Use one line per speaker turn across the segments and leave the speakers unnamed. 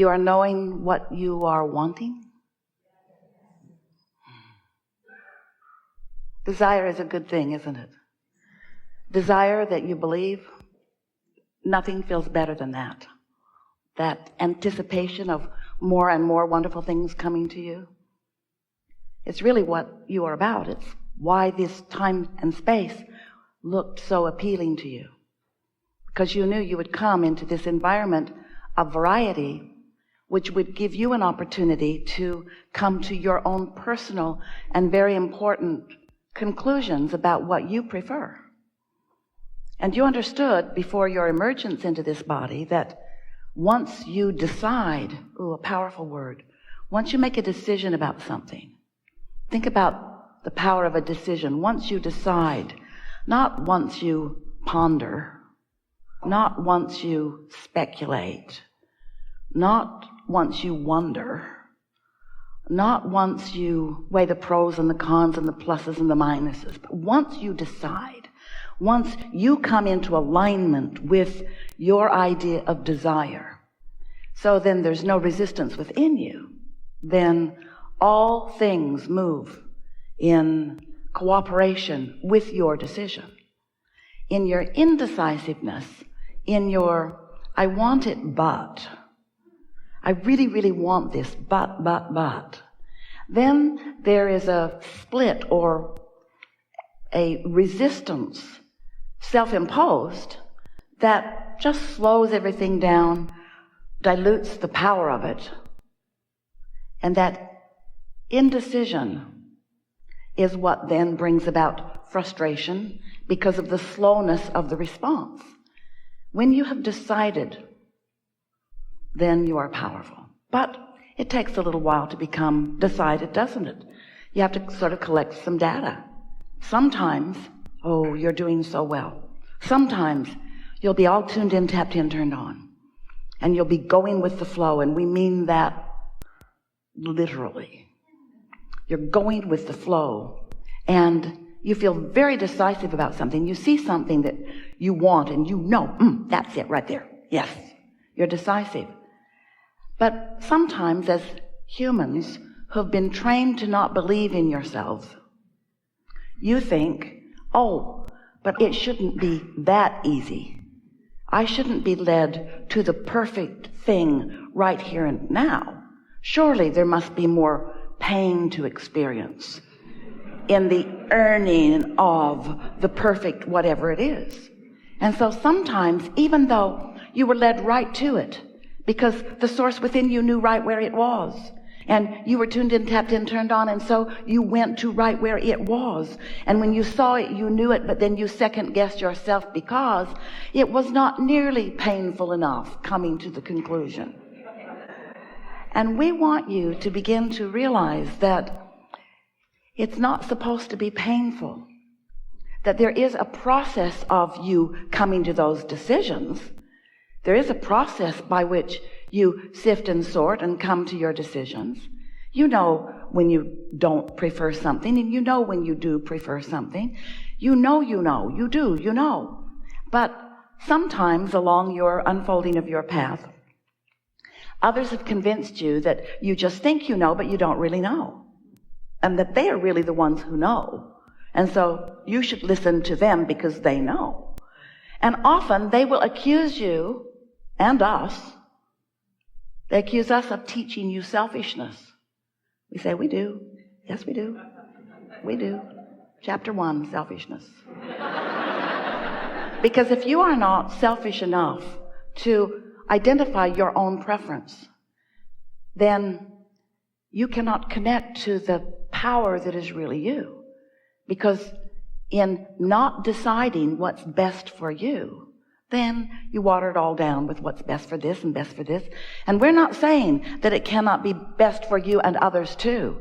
You are knowing what you are wanting. Desire is a good thing, isn't it? Desire that you believe, nothing feels better than that. That anticipation of more and more wonderful things coming to you. It's really what you are about. It's why this time and space looked so appealing to you. Because you knew you would come into this environment of variety, which would give you an opportunity to come to your own personal and very important conclusions about what you prefer. And you understood before your emergence into this body that once you decide, a powerful word, once you make a decision about something, think about the power of a decision. Once you decide, not once you ponder, not once you speculate, not once you wonder, not once you weigh the pros and the cons and the pluses and the minuses, but once you decide, once you come into alignment with your idea of desire, so then there's no resistance within you, then all things move in cooperation with your decision. In your indecisiveness, in your, I want it, but, I really, really want this, but, then there is a split or a resistance, self-imposed, that just slows everything down, dilutes the power of it. And that indecision is what then brings about frustration because of the slowness of the response. When you have decided, then you are powerful. But it takes a little while to become decided, doesn't it? You have to sort of collect some data. Sometimes, you're doing so well. Sometimes you'll be all tuned in, tapped in, turned on. And you'll be going with the flow, and we mean that literally. You're going with the flow, and you feel very decisive about something. You see something that you want, and you know, that's it right there. Yes, you're decisive. But sometimes as humans who have been trained to not believe in yourselves, you think, but it shouldn't be that easy. I shouldn't be led to the perfect thing right here and now. Surely there must be more pain to experience in the earning of the perfect whatever it is. And so sometimes, even though you were led right to it, because the source within you knew right where it was, and you were tuned in, tapped in, turned on, and so you went to right where it was. And when you saw it, you knew it, but then you second-guessed yourself because it was not nearly painful enough coming to the conclusion. And we want you to begin to realize that it's not supposed to be painful, that there is a process of you coming to those decisions. There is a process by which you sift and sort and come to your decisions. You know when you don't prefer something, and you know when you do prefer something. You know. But sometimes along your unfolding of your path, others have convinced you that you just think you know, but you don't really know. And that they are really the ones who know. And so you should listen to them because they know. And often they will accuse you and us. They accuse us of teaching you selfishness. We say, we do. Yes, we do. We do. Chapter 1, selfishness. Because if you are not selfish enough to identify your own preference, then you cannot connect to the power that is really you. Because in not deciding what's best for you, then you water it all down with what's best for this and best for this. And we're not saying that it cannot be best for you and others too.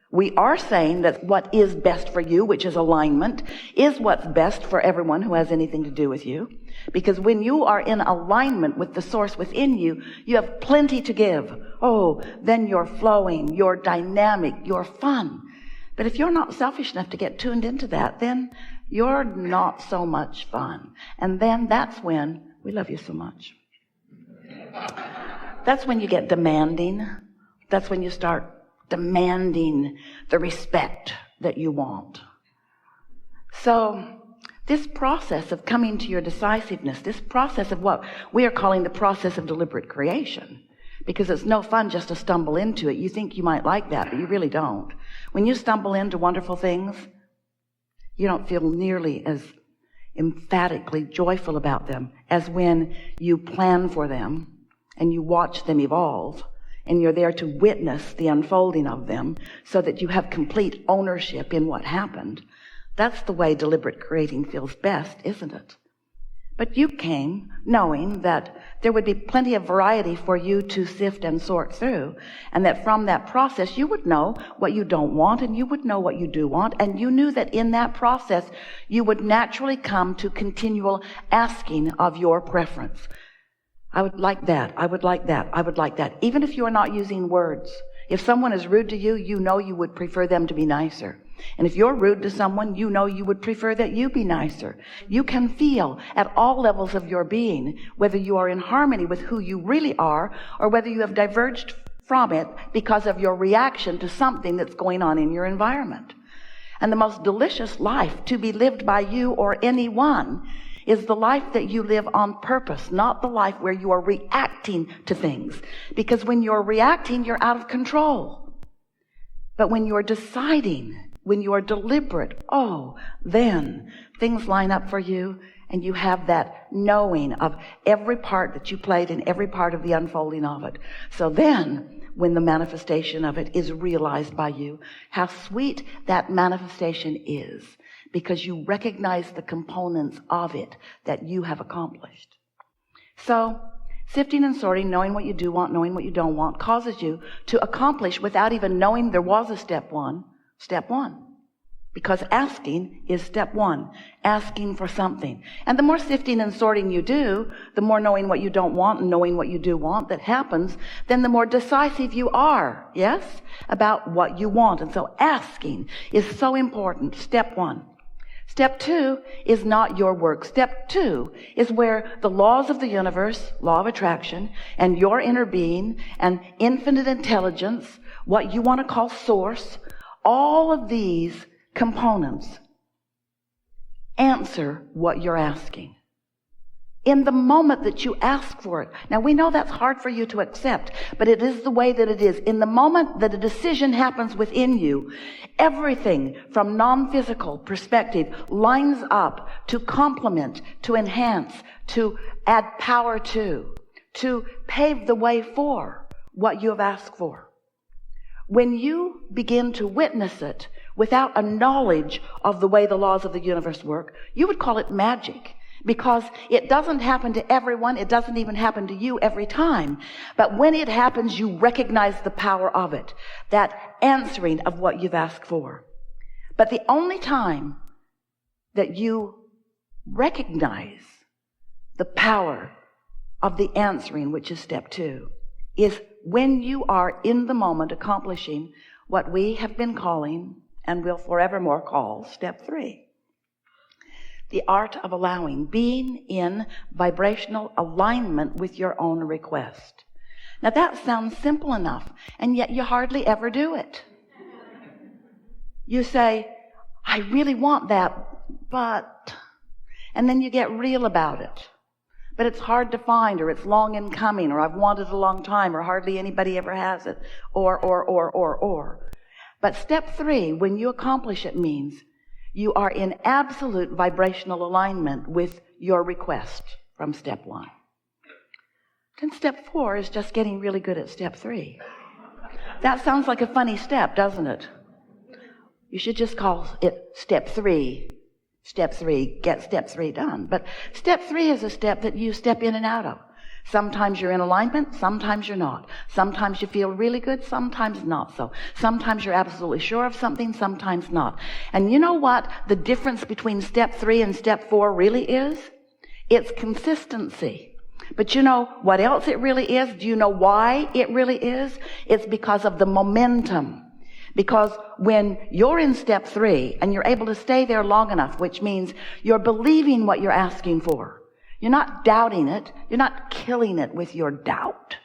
We are saying that what is best for you, which is alignment, is what's best for everyone who has anything to do with you. Because when you are in alignment with the source within you, you have plenty to give. Then you're flowing, you're dynamic, you're fun. But if you're not selfish enough to get tuned into that, then you're not so much fun. And then that's when we love you so much. that's when you get demanding. That's when you start demanding the respect that you want. So this process of coming to your decisiveness, this process of what we are calling the process of deliberate creation, because it's no fun just to stumble into it. You think you might like that, but you really don't. When you stumble into wonderful things, you don't feel nearly as emphatically joyful about them as when you plan for them and you watch them evolve and you're there to witness the unfolding of them so that you have complete ownership in what happened. That's the way deliberate creating feels best, isn't it? But you came knowing that there would be plenty of variety for you to sift and sort through, and that from that process you would know what you don't want and you would know what you do want, and you knew that in that process you would naturally come to continual asking of your preference. I would like that. I would like that. I would like that. Even if you are not using words. If someone is rude to you, you know you would prefer them to be nicer. And if you're rude to someone, you know you would prefer that you be nicer. You can feel at all levels of your being whether you are in harmony with who you really are or whether you have diverged from it because of your reaction to something that's going on in your environment. And the most delicious life to be lived by you or anyone is the life that you live on purpose, not the life where you are reacting to things. Because when you're reacting, you're out of control. But when you're deciding, when you are deliberate, then things line up for you and you have that knowing of every part that you played in every part of the unfolding of it. So then, when the manifestation of it is realized by you, how sweet that manifestation is, because you recognize the components of it that you have accomplished. So, sifting and sorting, knowing what you do want, knowing what you don't want, causes you to accomplish without even knowing there was a step one. Because asking is step one, asking for something. And the more sifting and sorting you do, the more knowing what you don't want and knowing what you do want that happens, then the more decisive you are, yes, about what you want. And so asking is so important, step one. Step two is not your work. Step two is where the laws of the universe, law of attraction, and your inner being, and infinite intelligence, what you want to call source, all of these components answer what you're asking. In the moment that you ask for it. Now we know that's hard for you to accept, but it is the way that it is. In the moment that a decision happens within you, everything from non-physical perspective lines up to complement, to enhance, to add power to pave the way for what you have asked for. When you begin to witness it without a knowledge of the way the laws of the universe work, you would call it magic, because it doesn't happen to everyone. It doesn't even happen to you every time. But when it happens, you recognize the power of it, that answering of what you've asked for. But the only time that you recognize the power of the answering, which is step two, is when you are in the moment accomplishing what we have been calling and will forevermore call step three. The art of allowing, being in vibrational alignment with your own request. Now that sounds simple enough, and yet you hardly ever do it. You say, I really want that, but, and then you get real about it. But it's hard to find, or it's long in coming, or I've wanted it a long time, or hardly anybody ever has it, or. But step three, when you accomplish it, means you are in absolute vibrational alignment with your request from step one. Then step four is just getting really good at step three. That sounds like a funny step, doesn't it? You should just call it step three. Step three, get step three done. But step three is a step that you step in and out of. Sometimes you're in alignment, sometimes you're not. Sometimes you feel really good, sometimes not so. Sometimes you're absolutely sure of something, sometimes not. And you know what the difference between step three and step four really is? It's consistency. But you know what else it really is? Do you know why it really is? It's because of the momentum. Because when you're in step three and you're able to stay there long enough, which means you're believing what you're asking for, you're not doubting it, you're not killing it with your doubt.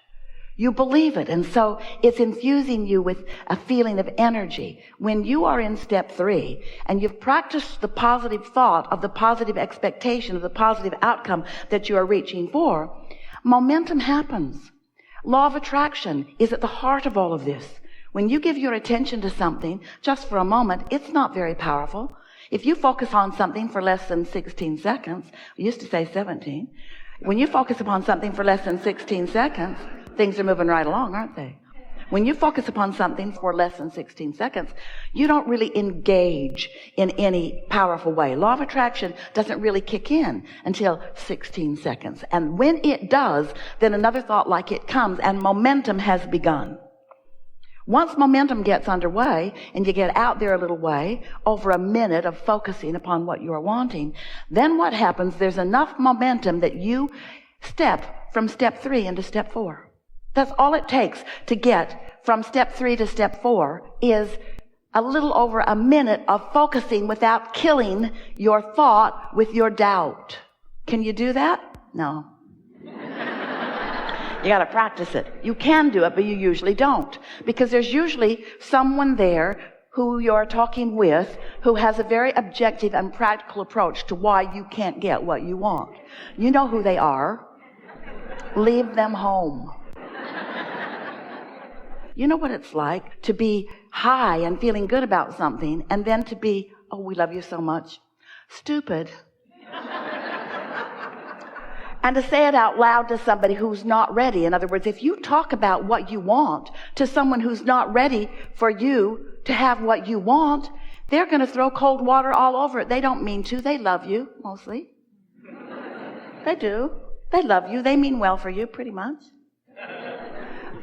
You believe it, and so it's infusing you with a feeling of energy. When you are in step 3 and you've practiced the positive thought of the positive expectation of the positive outcome that you are reaching for, momentum happens. Law of attraction is at the heart of all of this. When you give your attention to something just for a moment, it's not very powerful. If you focus on something for less than 16 seconds, I used to say 17, when you focus upon something for less than 16 seconds, things are moving right along, aren't they? When you focus upon something for less than 16 seconds, you don't really engage in any powerful way. Law of attraction doesn't really kick in until 16 seconds. And when it does, then another thought like it comes, and momentum has begun. Once momentum gets underway and you get out there a little way, over a minute of focusing upon what you are wanting, then what happens, there's enough momentum that you step from step 3 into step 4. That's all it takes to get from step 3 to step 4 is a little over a minute of focusing without killing your thought with your doubt. Can you do that? No. You got to practice it. You can do it, but you usually don't. Because there's usually someone there who you're talking with who has a very objective and practical approach to why you can't get what you want. You know who they are. Leave them home. You know what it's like to be high and feeling good about something and then to be, oh, we love you so much, stupid. And to say it out loud to somebody who's not ready. In other words, if you talk about what you want to someone who's not ready for you to have what you want, they're going to throw cold water all over it. They don't mean to. They love you, mostly. They do. They love you. They mean well for you, pretty much.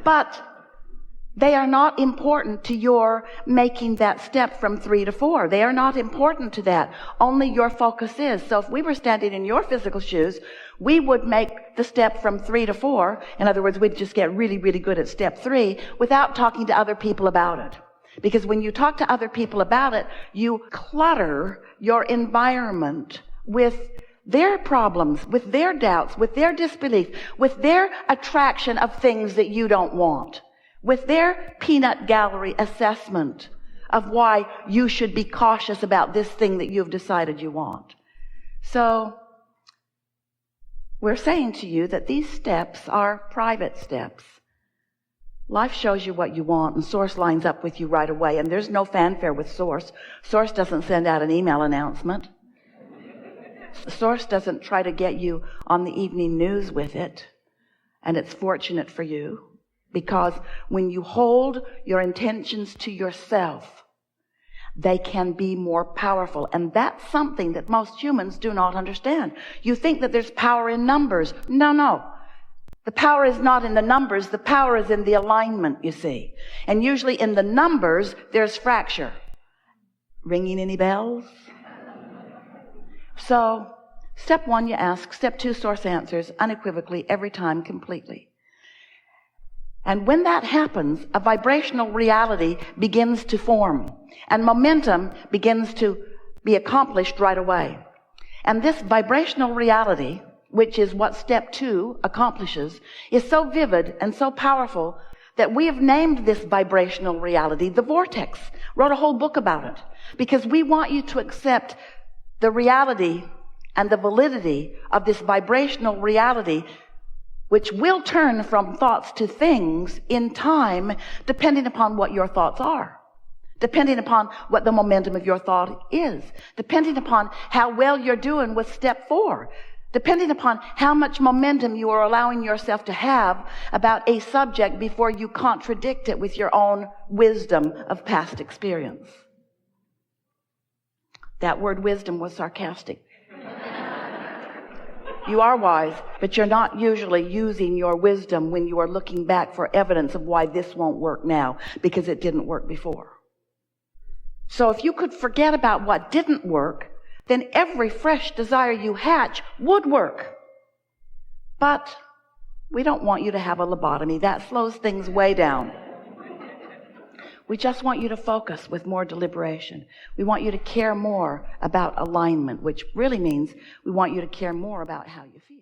But they are not important to your making that step from 3 to 4. They are not important to that. Only your focus is. So if we were standing in your physical shoes, we would make the step from 3 to 4. In other words, we'd just get really, really good at step 3 without talking to other people about it. Because when you talk to other people about it, you clutter your environment with their problems, with their doubts, with their disbelief, with their attraction of things that you don't want, with their peanut gallery assessment of why you should be cautious about this thing that you've decided you want. So we're saying to you that these steps are private steps. Life shows you what you want, and Source lines up with you right away, and there's no fanfare with Source. Source doesn't send out an email announcement. Source doesn't try to get you on the evening news with it, and it's fortunate for you. Because when you hold your intentions to yourself, they can be more powerful. And that's something that most humans do not understand. You think that there's power in numbers. No. The power is not in the numbers. The power is in the alignment, you see. And usually in the numbers, there's fracture. Ringing any bells? So, step 1, you ask. Step 2, Source answers unequivocally, every time, completely. And when that happens, a vibrational reality begins to form, and momentum begins to be accomplished right away. And this vibrational reality, which is what step 2 accomplishes, is so vivid and so powerful that we have named this vibrational reality the vortex. Wrote a whole book about it, because we want you to accept the reality and the validity of this vibrational reality, which will turn from thoughts to things in time, depending upon what your thoughts are, depending upon what the momentum of your thought is, depending upon how well you're doing with step 4, depending upon how much momentum you are allowing yourself to have about a subject before you contradict it with your own wisdom of past experience. That word wisdom was sarcastic. You are wise, but you're not usually using your wisdom when you are looking back for evidence of why this won't work now, because it didn't work before. So if you could forget about what didn't work, then every fresh desire you hatch would work. But we don't want you to have a lobotomy. That slows things way down. We just want you to focus with more deliberation. We want you to care more about alignment, which really means we want you to care more about how you feel.